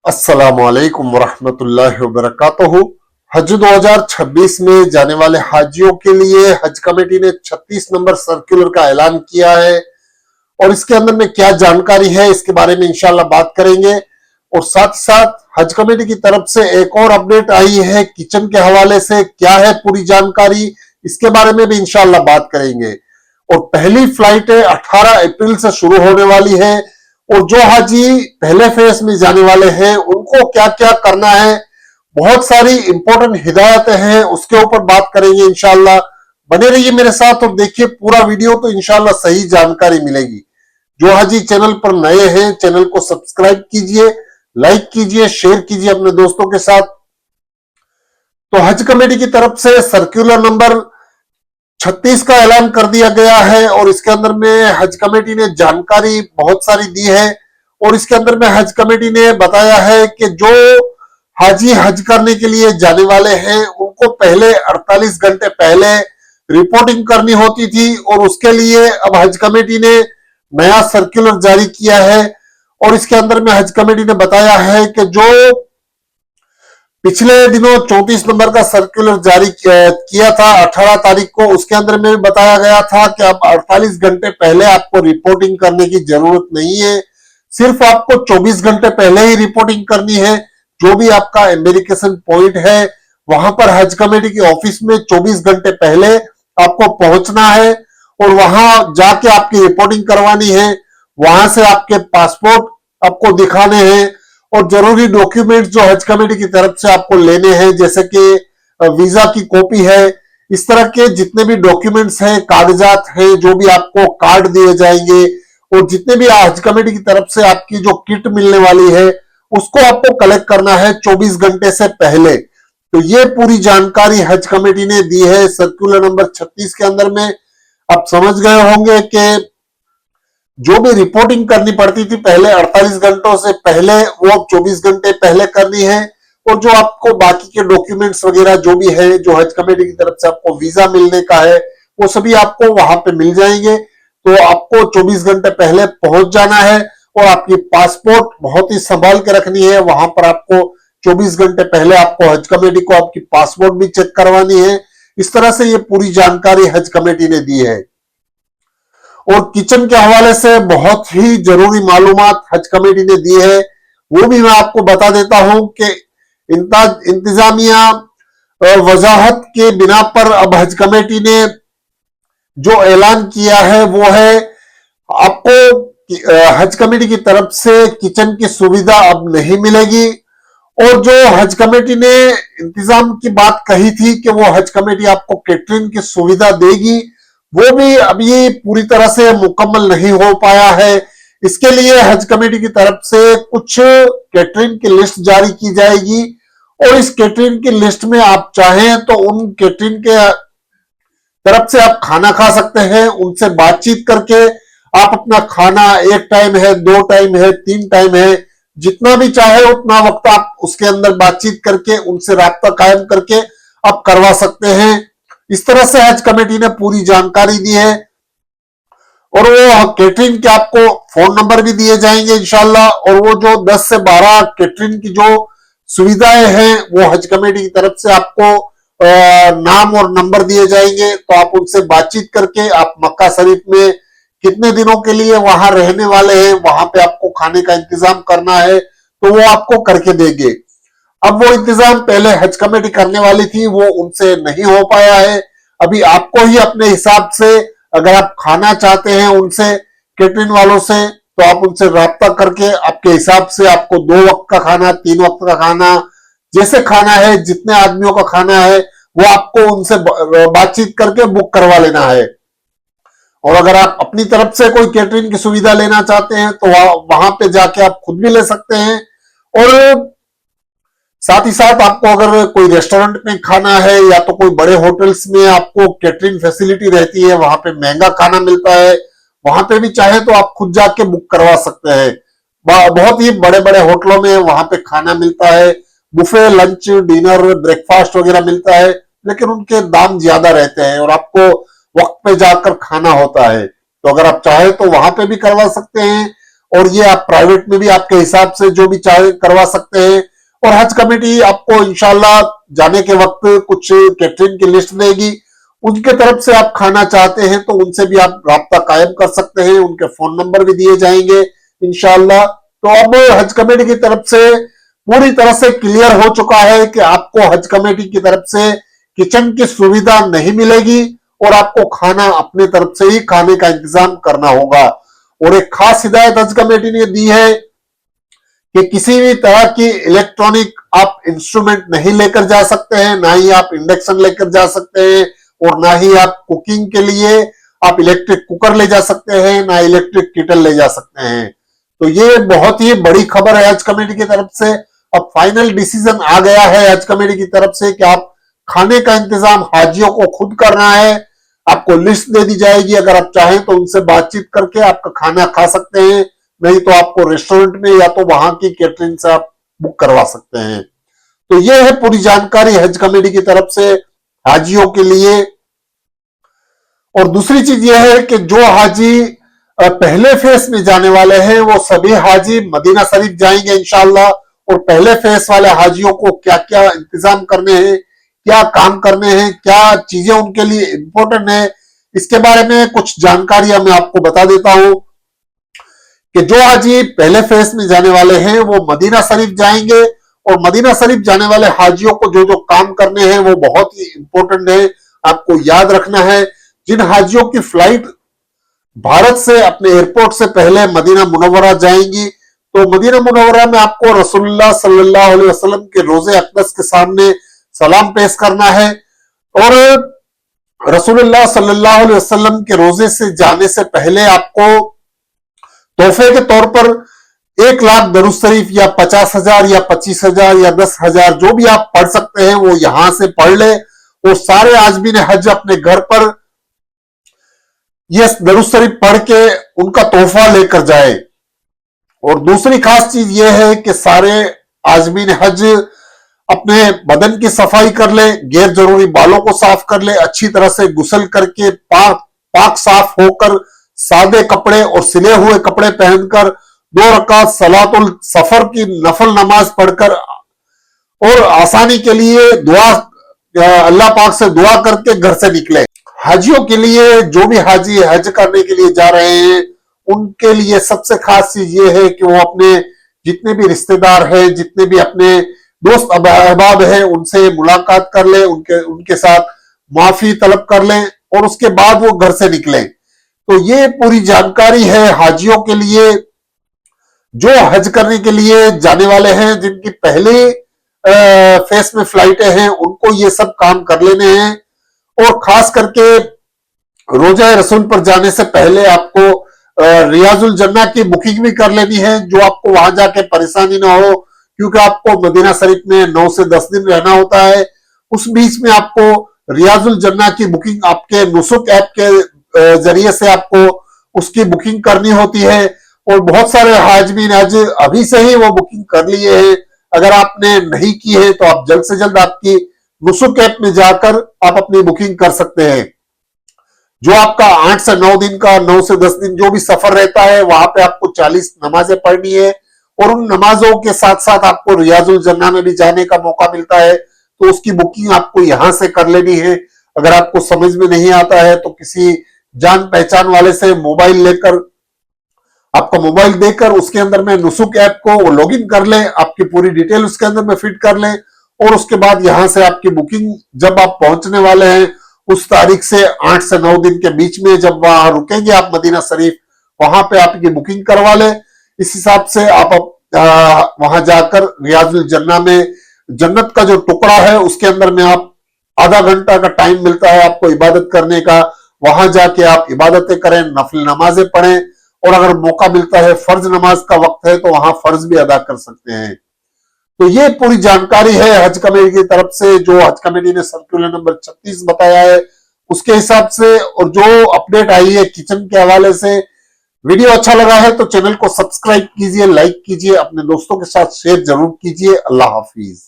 अस्सलामुअलैकुम वरहमतुल्लाहि वबरकातुहू। हज 2026 में जाने वाले हाजियों के लिए हज कमेटी ने 36 नंबर सर्कुलर का ऐलान किया है और इसके अंदर में क्या जानकारी है इसके बारे में इंशाल्लाह बात करेंगे। और साथ साथ हज कमेटी की तरफ से एक और अपडेट आई है किचन के हवाले से, क्या है पूरी जानकारी इसके बारे में भी इंशाल्लाह बात करेंगे। और पहली फ्लाइट 18 अप्रैल से शुरू होने वाली है और जो हाजी पहले फेज में जाने वाले हैं उनको क्या क्या करना है, बहुत सारी इंपॉर्टेंट हिदायतें हैं, उसके ऊपर बात करेंगे इंशाल्लाह। बने रहिए मेरे साथ और देखिए पूरा वीडियो, तो इंशाल्लाह सही जानकारी मिलेगी। जो हाजी चैनल पर नए हैं चैनल को सब्सक्राइब कीजिए, लाइक कीजिए, शेयर कीजिए अपने दोस्तों के साथ। तो हज कमेटी की तरफ से सर्कुलर नंबर 36 का ऐलान कर दिया गया है और इसके अंदर में हज कमेटी ने जानकारी बहुत सारी दी है। और इसके अंदर में हज कमेटी ने बताया है कि जो हाजी हज करने के लिए जाने वाले हैं उनको पहले 48 घंटे पहले रिपोर्टिंग करनी होती थी और उसके लिए अब हज कमेटी ने नया सर्कुलर जारी किया है। और इसके अंदर में हज कमेटी ने बताया है कि जो पिछले दिनों 34 नंबर का सर्कुलर जारी किया था 18 तारीख को, उसके अंदर में भी बताया गया था कि अब 48 घंटे पहले आपको रिपोर्टिंग करने की जरूरत नहीं है, सिर्फ आपको 24 घंटे पहले ही रिपोर्टिंग करनी है। जो भी आपका एम्बेरिकेशन पॉइंट है वहां पर हज कमेटी के ऑफिस में 24 घंटे पहले आपको पहुंचना है और वहां जाके आपकी रिपोर्टिंग करवानी है। वहां से आपके पासपोर्ट आपको दिखाने हैं और जरूरी डॉक्यूमेंट्स जो हज कमेटी की तरफ से आपको लेने हैं, जैसे कि वीजा की कॉपी है, इस तरह के जितने भी डॉक्यूमेंट्स हैं, कागजात हैं, जो भी आपको कार्ड दिए जाएंगे और जितने भी हज कमेटी की तरफ से आपकी जो किट मिलने वाली है उसको आपको कलेक्ट करना है 24 घंटे से पहले। तो ये पूरी जानकारी हज कमेटी ने दी है सर्कुलर नंबर 36 के अंदर में। आप समझ गए होंगे कि जो भी रिपोर्टिंग करनी पड़ती थी पहले 48 घंटों से पहले, वो अब 24 घंटे पहले करनी है। और जो आपको बाकी के डॉक्यूमेंट्स वगैरह जो भी है, जो हज कमेटी की तरफ से आपको वीजा मिलने का है, वो सभी आपको वहां पे मिल जाएंगे। तो आपको 24 घंटे पहले पहुंच जाना है और आपकी पासपोर्ट बहुत ही संभाल के रखनी है। वहां पर आपको 24 घंटे पहले आपको हज कमेटी को आपकी पासपोर्ट भी चेक करवानी है। इस तरह से ये पूरी जानकारी हज कमेटी ने दी है। और किचन के हवाले से बहुत ही जरूरी मालूमात हज कमेटी ने दी है, वो भी मैं आपको बता देता हूं कि इंतजामिया वजाहत के बिना पर अब हज कमेटी ने जो ऐलान किया है वो है आपको हज कमेटी की तरफ से किचन की सुविधा अब नहीं मिलेगी। और जो हज कमेटी ने इंतजाम की बात कही थी कि वो हज कमेटी आपको कैटरिंग की सुविधा देगी, वो भी अभी पूरी तरह से मुकम्मल नहीं हो पाया है। इसके लिए हज कमेटी की तरफ से कुछ कैटरिंग की लिस्ट जारी की जाएगी और इस कैटरिंग की लिस्ट में आप चाहें तो उन कैटरिंग के तरफ से आप खाना खा सकते हैं। उनसे बातचीत करके आप अपना खाना, एक टाइम है, 2 टाइम है, 3 टाइम है, जितना भी चाहे उतना वक्त आप उसके अंदर बातचीत करके उनसे राब्ता कायम करके आप करवा सकते हैं। इस तरह से हज कमेटी ने पूरी जानकारी दी है और वो कैटरिंग के आपको फोन नंबर भी दिए जाएंगे इंशाल्लाह। और वो जो 10 से 12 कैटरिंग की जो सुविधाएं हैं वो हज कमेटी की तरफ से आपको नाम और नंबर दिए जाएंगे। तो आप उनसे बातचीत करके आप मक्का शरीफ में कितने दिनों के लिए वहां रहने वाले हैं, वहां पे आपको खाने का इंतजाम करना है तो वो आपको करके देंगे। अब वो इंतजाम पहले हज कमेटी करने वाली थी, वो उनसे नहीं हो पाया है। अभी आपको ही अपने हिसाब से अगर आप खाना चाहते हैं उनसे, कैटरिंग वालों से, तो आप उनसे राब्ता करके आपके हिसाब से आपको 2 वक्त का खाना, 3 वक्त का खाना, जैसे खाना है, जितने आदमियों का खाना है, वो आपको उनसे बातचीत करके बुक करवा लेना है। और अगर आप अपनी तरफ से कोई कैटरिंग की सुविधा लेना चाहते हैं तो वहां पे जाके आप खुद भी ले सकते हैं। और साथ ही साथ आपको अगर कोई रेस्टोरेंट में खाना है या तो कोई बड़े होटल्स में आपको कैटरिंग फैसिलिटी रहती है, वहां पे महंगा खाना मिलता है, वहां पे भी चाहे तो आप खुद जाके बुक करवा सकते हैं। बहुत ही बड़े बड़े होटलों में वहां पे खाना मिलता है, बुफे, लंच, डिनर, ब्रेकफास्ट वगैरह मिलता है, लेकिन उनके दाम ज्यादा रहते हैं और आपको वक्त पे जाकर खाना होता है। तो अगर आप चाहे तो वहां पे भी करवा सकते हैं। और ये आप प्राइवेट में भी आपके हिसाब से जो भी चाहे करवा सकते हैं। और हज कमेटी आपको इंशाल्लाह जाने के वक्त कुछ कैटरिंग की लिस्ट देगी, उनके तरफ से आप खाना चाहते हैं तो उनसे भी आप राब्ता कायम कर सकते हैं, उनके फोन नंबर भी दिए जाएंगे इंशाल्लाह। तो अब हज कमेटी की तरफ से पूरी तरह से क्लियर हो चुका है कि आपको हज कमेटी की तरफ से किचन की सुविधा नहीं मिलेगी और आपको खाना अपने तरफ से ही खाने का इंतजाम करना होगा। और एक खास हिदायत हज कमेटी ने दी है कि किसी भी तरह की इलेक्ट्रॉनिक आप इंस्ट्रूमेंट नहीं लेकर जा सकते हैं, ना ही आप इंडक्शन लेकर जा सकते हैं और ना ही आप कुकिंग के लिए आप इलेक्ट्रिक कुकर ले जा सकते हैं, ना इलेक्ट्रिक केटल ले जा सकते हैं। तो ये बहुत ही बड़ी खबर है हज कमेटी की तरफ से। अब फाइनल डिसीजन आ गया है हज कमेटी की तरफ से कि आप खाने का इंतजाम हाजियों को खुद करना है। आपको लिस्ट दे दी जाएगी, अगर आप चाहें तो उनसे बातचीत करके आपका खाना खा सकते हैं, नहीं तो आपको रेस्टोरेंट में या तो वहां की कैटरिंग से आप बुक करवा सकते हैं। तो ये है पूरी जानकारी हज कमेटी की तरफ से हाजियों के लिए। और दूसरी चीज यह है कि जो हाजी पहले फेस में जाने वाले हैं वो सभी हाजी मदीना शरीफ जाएंगे इंशाल्लाह। और पहले फेस वाले हाजियों को क्या क्या इंतजाम करने हैं, क्या काम करने हैं, क्या चीजें उनके लिए इंपॉर्टेंट है, इसके बारे में कुछ जानकारियां मैं आपको बता देता हूं कि जो हाजी पहले फेस में जाने वाले हैं वो मदीना शरीफ जाएंगे। और मदीना शरीफ जाने वाले हाजियों को जो जो काम करने हैं वो बहुत ही इंपॉर्टेंट है, आपको याद रखना है। जिन हाजियों की फ्लाइट भारत से अपने एयरपोर्ट से पहले मदीना मुनव्वरा जाएंगी, तो मदीना मुनव्वरा में आपको रसूलुल्लाह सल्लल्लाहु अलैहि वसल्लम के रोजे अक़दस के सामने सलाम पेश करना है। और रसूलुल्लाह सल्लल्लाहु अलैहि वसल्लम के रोजे से जाने से पहले आपको तोहफे के तौर पर 1,00,000 दरूद शरीफ या 50,000 या 25,000 या 10,000 जो भी आप पढ़ सकते हैं वो यहां से पढ़ ले। और सारे आजमीन हज अपने घर पर ये दरूद शरीफ पढ़ के उनका तोहफा लेकर जाए। और दूसरी खास चीज ये है कि सारे आजमीन हज अपने बदन की सफाई कर ले, गैर जरूरी बालों को साफ कर ले, अच्छी तरह से गुसल करके पाक साफ होकर सादे कपड़े और सिले हुए कपड़े पहनकर 2 रकात सलातुल सफर की नफल नमाज पढ़कर और आसानी के लिए दुआ अल्लाह पाक से दुआ करके घर से निकले। हाजियों के लिए, जो भी हाजी हज करने के लिए जा रहे हैं उनके लिए सबसे खास चीज ये है कि वो अपने जितने भी रिश्तेदार हैं, जितने भी अपने दोस्त अहबाब हैं उनसे मुलाकात कर ले, उनके साथ माफी तलब कर लें और उसके बाद वो घर से निकलें। तो ये पूरी जानकारी है हाजियों के लिए जो हज करने के लिए जाने वाले हैं, जिनकी पहले फेस में फ्लाइटें हैं उनको ये सब काम कर लेने हैं। और खास करके रोजा रसूल पर जाने से पहले आपको रियाजुल जन्ना की बुकिंग भी कर लेनी है, जो आपको वहां जाके परेशानी ना हो, क्योंकि आपको मदीना शरीफ में 9 से 10 दिन रहना होता है। उस बीच में आपको रियाजुल जन्ना की बुकिंग आपके नुसुक ऐप के जरिए से आपको उसकी बुकिंग करनी होती है। और बहुत सारे हाजमीन आज अभी से ही वो बुकिंग कर लिए हैं, अगर आपने नहीं की है तो आप जल्द से जल्द आपकी नुसुक ऐप में जाकर आप अपनी बुकिंग कर सकते हैं। जो आपका 8 से 9 दिन का, 9 से 10 दिन जो भी सफर रहता है वहां पे आपको 40 नमाजें पढ़नी है और उन नमाजों के साथ साथ आपको रियाजुल जन्ना में भी जाने का मौका मिलता है, तो उसकी बुकिंग आपको यहां से कर लेनी है। अगर आपको समझ में नहीं आता है तो किसी जान पहचान वाले से मोबाइल लेकर, आपका मोबाइल देकर उसके अंदर में नुसुक ऐप को लॉगिन कर लें, आपकी पूरी डिटेल उसके अंदर में फिट कर लें और उसके बाद यहां से आपकी बुकिंग जब आप पहुंचने वाले हैं उस तारीख से 8 से 9 दिन के बीच में जब वहां रुकेंगे आप मदीना शरीफ, वहां पे आपकी बुकिंग करवा लें। इस हिसाब से आप वहां जाकर रियाजुल जन्ना में, जन्नत का जो टुकड़ा है उसके अंदर में आप आधा घंटा का टाइम मिलता है आपको इबादत करने का। वहां जाके आप इबादतें करें, नफल नमाजें पढ़ें और अगर मौका मिलता है फर्ज नमाज का वक्त है तो वहां फर्ज भी अदा कर सकते हैं। तो ये पूरी जानकारी है हज कमेटी की तरफ से, जो हज कमेटी ने सर्कुलर नंबर 36 बताया है उसके हिसाब से। और जो अपडेट आई है किचन के हवाले से, वीडियो अच्छा लगा है तो चैनल को सब्सक्राइब कीजिए, लाइक कीजिए, अपने दोस्तों के साथ शेयर जरूर कीजिए। अल्लाह हाफिज।